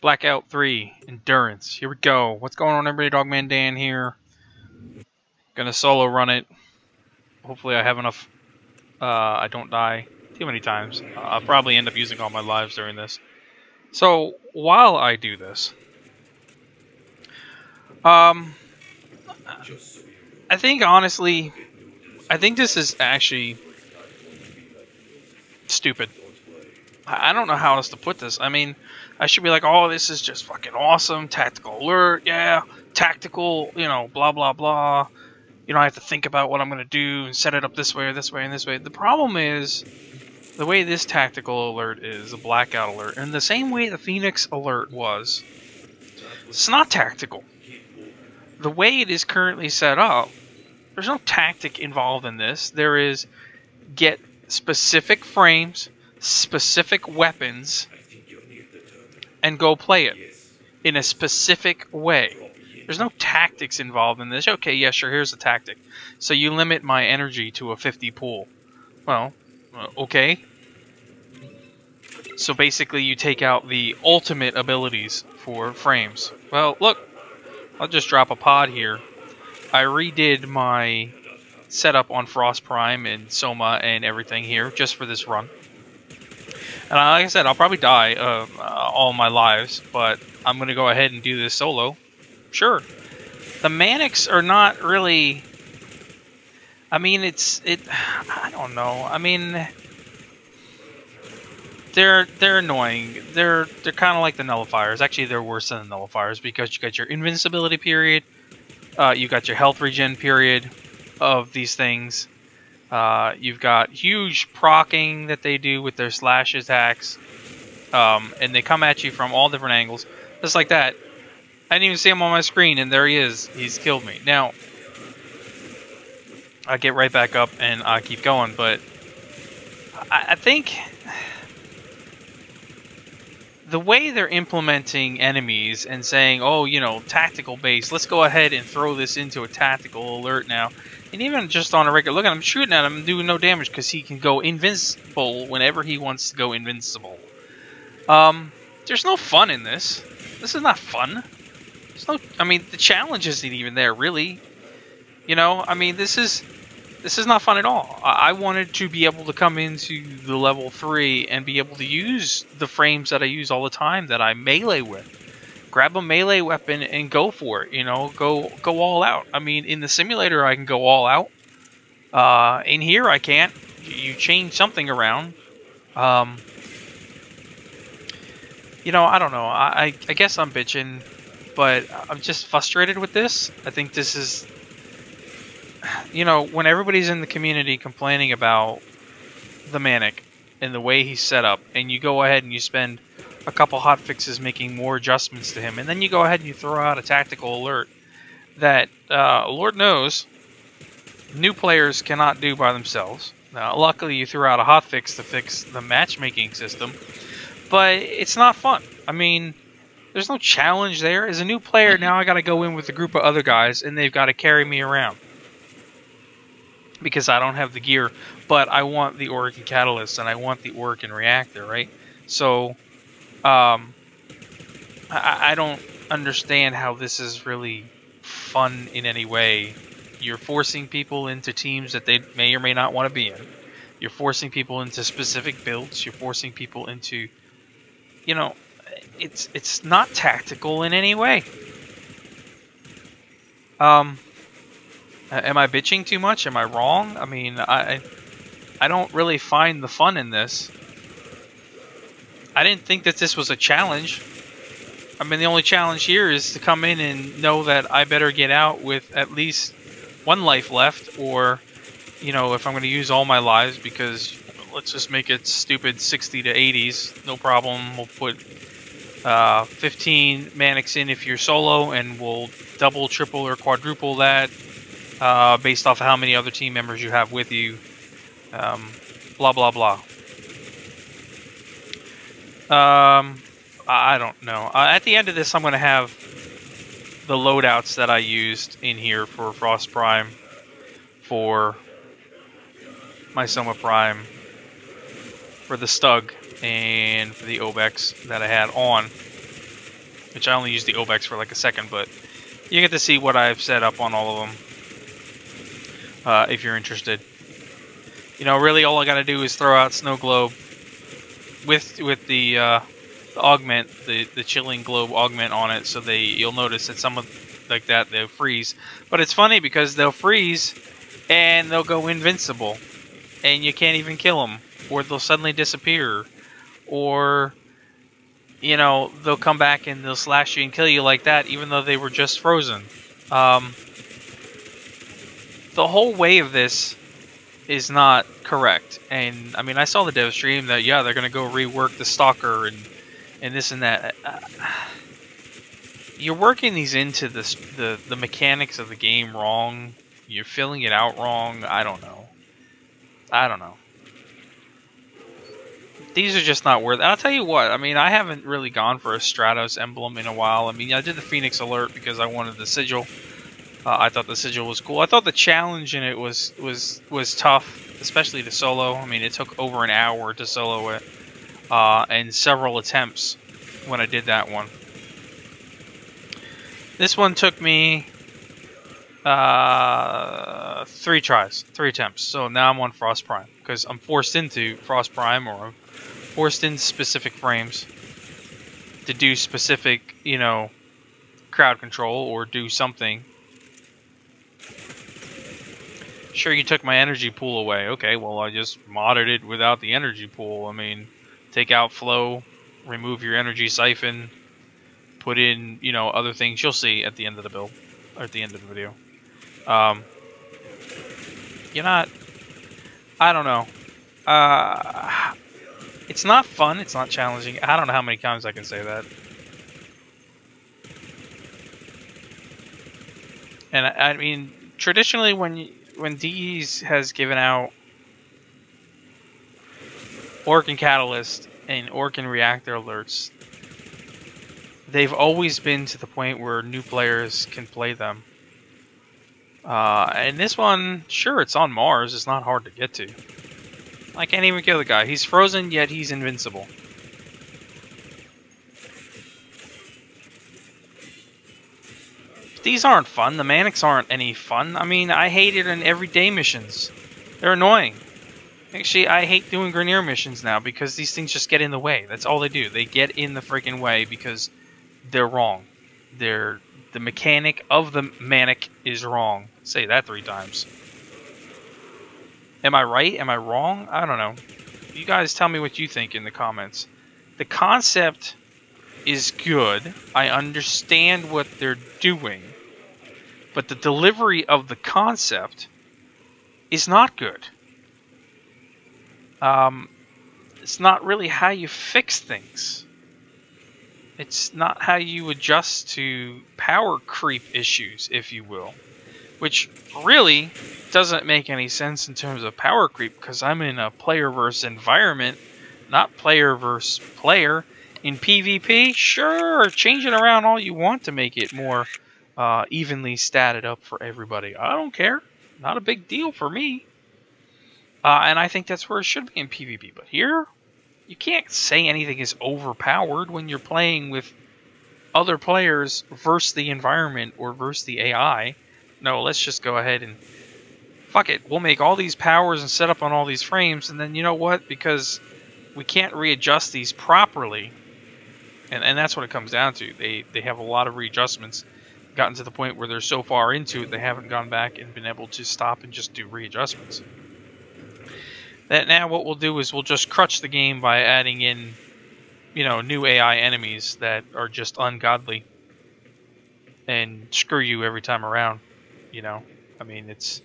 Blackout 3, Endurance. Here we go. What's going on, everybody? Dogman Dan here. Gonna solo run it. Hopefully I have enough. I don't die too many times. I'll probably end up using all my lives during this. So, while I do this, I think, honestly, this is actually stupid. I don't know how else to put this. I mean, I should be like, oh, this is just fucking awesome. Tactical alert, yeah. Tactical, you know, blah, blah, blah. You know, I have to think about what I'm going to do and set it up this way or this way and this way. The problem is, the way this tactical alert is, a blackout alert, and the same way the Phoenix alert was, it's not tactical. The way it is currently set up, there's no tactic involved in this. There is get specific frames, specific weapons, and go play it in a specific way. There's no tactics involved in this. Okay, yeah, sure, here's a tactic. So you limit my energy to a 50 pool. Well, okay. So basically you take out the ultimate abilities for frames. Well, look, I'll just drop a pod here. I redid my setup on Frost Prime and Soma and everything here just for this run. And like I said, I'll probably die all my lives, but I'm going to go ahead and do this solo. Sure. The Manics are not really... I mean, I don't know. I mean, they're annoying. They're kind of like the nullifiers. Actually, they're worse than the nullifiers because you got your invincibility period, you got your health regen period of these things. You've got huge proccing that they do with their slash attacks, and they come at you from all different angles, just like that. I didn't even see him on my screen, and there he is. He's killed me. Now, I get right back up and I keep going, but I think the way they're implementing enemies and saying, oh, you know, tactical base, let's go ahead and throw this into a tactical alert now. And even just on a regular, look at him shooting at him, doing no damage because he can go invincible whenever he wants to go invincible. There's no fun in this. This is not fun. There's no, I mean, the challenge isn't even there, really. You know, I mean, this is not fun at all. I wanted to be able to come into the level 3 and be able to use the frames that I use all the time that I melee with. Grab a melee weapon and go for it, you know, go all out. I mean, in the simulator I can go all out. In here I can't. You change something around. You know, I don't know. I guess I'm bitching, but I'm just frustrated with this. I think this is, you know, when everybody's in the community complaining about the Manic and the way he's set up, and you go ahead and you spend a couple hot fixes making more adjustments to him, and then you go ahead and you throw out a tactical alert that, Lord knows, new players cannot do by themselves. Now, luckily you threw out a hot fix to fix the matchmaking system, but it's not fun. I mean, there's no challenge there. As a new player, now I gotta go in with a group of other guys, and they've got to carry me around because I don't have the gear, but I want the Auric and Catalyst, and I want the Auric and Reactor, right? So, I don't understand how this is really fun in any way. You're forcing people into teams that they may or may not want to be in. You're forcing people into specific builds. You're forcing people into, you know, it's not tactical in any way. Am I bitching too much? Am I wrong? I mean, I don't really find the fun in this. I didn't think that this was a challenge. I mean, the only challenge here is to come in and know that I better get out with at least one life left, or, you know, if I'm going to use all my lives, because let's just make it stupid 60 to 80s, no problem. We'll put 15 Manics in if you're solo, and we'll double, triple, or quadruple that based off of how many other team members you have with you. Blah, blah, blah. I don't know. At the end of this, I'm going to have the loadouts that I used in here for Frost Prime, for my Soma Prime, for the Stug, and for the Obex that I had on. which I only used the Obex for like a second, but you get to see what I've set up on all of them if you're interested. You know, really all I gotta do is throw out Snow Globe with the augment, the chilling globe augment on it, so you'll notice that some of like that they'll freeze. But it's funny because they'll freeze and they'll go invincible, and you can't even kill them, or they'll suddenly disappear, or you know, they'll come back and they'll slash you and kill you like that, even though they were just frozen. The whole way of this is not correct. And I mean, I saw the dev stream that yeah, they're gonna go rework the Stalker and this and that. You're working these into the mechanics of the game wrong. You're filling it out wrong. I don't know. These are just not worth it. I'll tell you what, I mean, I haven't really gone for a Stratos emblem in a while. I mean, I did the Phoenix Alert because I wanted the sigil. I thought the sigil was cool. I thought the challenge in it was tough, especially to solo. I mean, it took over an hour to solo it, and several attempts when I did that one. This one took me 3 tries, 3 attempts. So now I'm on Frost Prime because I'm forced into Frost Prime, or I'm forced into specific frames to do specific, you know, crowd control or do something. Sure, you took my energy pool away. Okay, well, I just modded it without the energy pool. I mean, take out flow, remove your energy siphon, put in, you know, other things. You'll see at the end of the build, or at the end of the video. You're not... I don't know. It's not fun. It's not challenging. I don't know how many times I can say that. And I mean, traditionally, when DE's has given out Orc Catalyst and Orc Reactor alerts, they've always been to the point where new players can play them. And this one, sure, it's on Mars. It's not hard to get to. I can't even kill the guy. He's frozen, yet he's invincible. These aren't fun. The Manics aren't any fun. I mean, I hate it in everyday missions. They're annoying. Actually, I hate doing Grenier missions now because these things just get in the way. That's all they do. They get in the freaking way because they're wrong. The mechanic of the Manic is wrong. Say that 3 times. Am I right? Am I wrong? I don't know. You guys tell me what you think in the comments. The concept is good. I understand what they're doing. But the delivery of the concept is not good. It's not really how you fix things. It's not how you adjust to power creep issues, if you will. Which really doesn't make any sense in terms of power creep, because I'm in a player versus environment, not player versus player. In PvP, sure, change it around all you want to make it more evenly statted up for everybody. I don't care. Not a big deal for me. And I think that's where it should be in PvP. But here, you can't say anything is overpowered when you're playing with other players versus the environment or versus the AI. No, let's just go ahead and fuck it. We'll make all these powers and set up on all these frames, and then you know what? Because we can't readjust these properly, and that's what it comes down to. They have a lot of readjustments, gotten to the point where they're so far into it they haven't gone back and been able to stop and just do readjustments. That now what we'll do is we'll just crutch the game by adding in, you know, new AI enemies that are just ungodly and screw you every time around. You know, I mean, it's...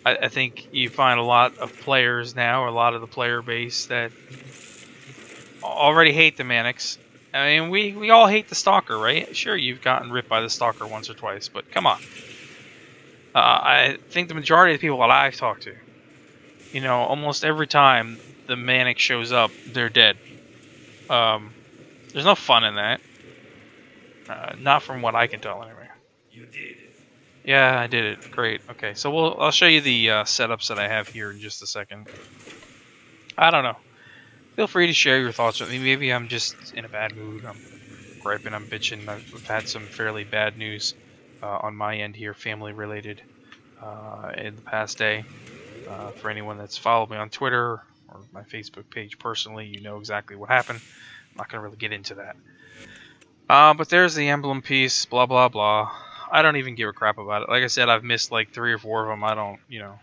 I think you find a lot of players now, or a lot of the player base, that already hate the Manics. I mean, we all hate the Stalker, right? Sure, you've gotten ripped by the Stalker once or twice, but come on. I think the majority of the people that I've talked to, you know, almost every time the Manic shows up, they're dead. There's no fun in that. Not from what I can tell, anyway. You did it. Yeah, I did it. Great. Okay, so I'll show you the setups that I have here in just a second. I don't know. Feel free to share your thoughts with me. Maybe I'm just in a bad mood. I'm griping, I'm bitching. I've had some fairly bad news on my end here, family related, in the past day. For anyone that's followed me on Twitter or my Facebook page personally, you know exactly what happened. I'm not going to really get into that. But there's the emblem piece, blah, blah, blah. I don't even give a crap about it. Like I said, I've missed like 3 or 4 of them. I don't, you know,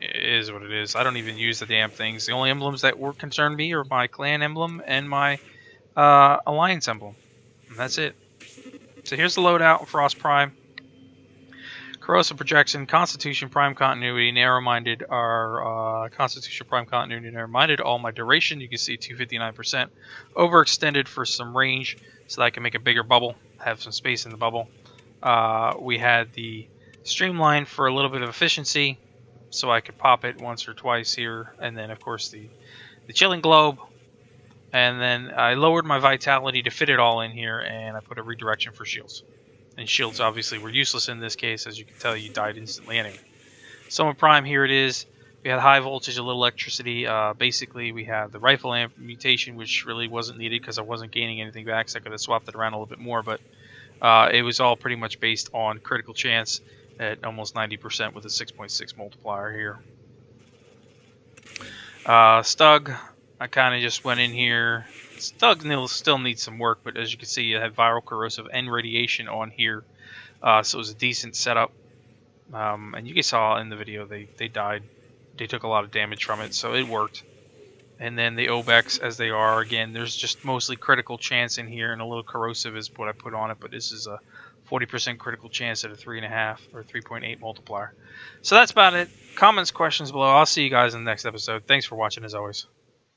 it is what it is. I don't even use the damn things. The only emblems that were concerned me are my clan emblem and my alliance emblem. And that's it. So here's the loadout, Frost Prime. Corrosive Projection, Constitution Prime Continuity, Narrow-Minded are Constitution Prime Continuity, Narrow-Minded. All my duration, you can see 259%. Overextended for some range so that I can make a bigger bubble, have some space in the bubble. We had the Streamline for a little bit of efficiency, so I could pop it once or twice here. And then, of course, the Chilling Globe. And then I lowered my Vitality to fit it all in here, and I put a redirection for shields. And shields obviously were useless in this case. As you can tell, you died instantly anyway. Soma Prime, here it is. We had high voltage, a little electricity. Basically, we had the rifle amp mutation, which really wasn't needed because I wasn't gaining anything back, so I could have swapped it around a little bit more. But it was all pretty much based on critical chance at almost 90% with a 6.6 multiplier here. Stug, I kind of just went in here. Stug still needs some work, but as you can see, you had viral, corrosive, and radiation on here. So it was a decent setup. And you guys saw in the video, they died. They took a lot of damage from it, so it worked. And then the Obex, as they are, again, there's just mostly critical chance in here, and a little corrosive is what I put on it, but this is a 40% critical chance at a 3.5 or 3.8 multiplier. So that's about it. Comments, questions below. I'll see you guys in the next episode. Thanks for watching, as always.